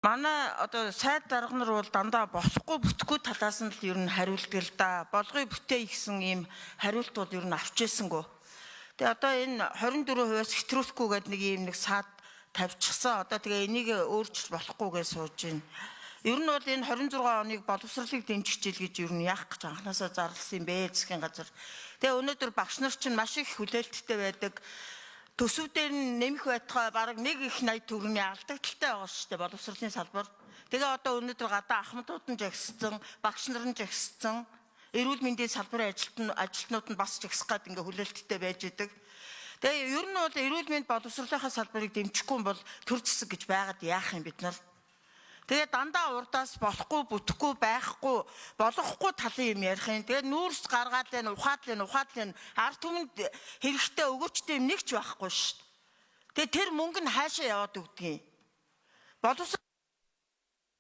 Манай одоо сайд дарга нар бол дандаа болохгүй бүтэхгүй талаас нь л ер нь хариулдаг л да. Болгоё бүтээ гэсэн ийм хариултууд ер нь авч ирсэнгөө. Тэгээ одоо энэ 24%-аас хэтрүүлэхгүй гэдэг нэг саад тавьчихсан. Одоо тэгээ энийг өөрчилж болохгүйгээ сууж байна. Ер нь бол энэ 26 оныг боловсролыг дэмжих жил гэж ер нь яах гэж анханасаа зарласан юм бэ засгийн газар. Тэгээ өнөөдөр багш нар чинь маш их хүлээлттэй байдаг. Төсөв дээр нь нэмэх байтугай бараг нэг их 80 төгрөгийн алдагдaltaй байгаа шүү дээ боловсролын салбар. Тэгээ одоо өнөөдөр гадаа ахмадууд нь жагссан, багш нар нь жагссан, эрүүл мэндийн салбарын ажилтнууд нь бас жагсах гээд ингээ хүлээлттэй байж идэг. Тэгээ ер нь бол эрүүл мэнд боловсролынхаа салбарыг дэмжихгүй бол төр зэсэг гэж байгаад яах юм бид нар. Тэгээ дандаа урдаас болохгүй, бүтэхгүй, байхгүй, болохгүй талын юм ярих юм. Тэгээ нүүрс гаргаад лэн, ухаад лэн, ард түмэнд хэрэгтэй өгөөчтэй юм нэг ч байхгүй шүү дээ. Тэгээ тэр мөнгө нь хаашаа яваад өгдөг юм.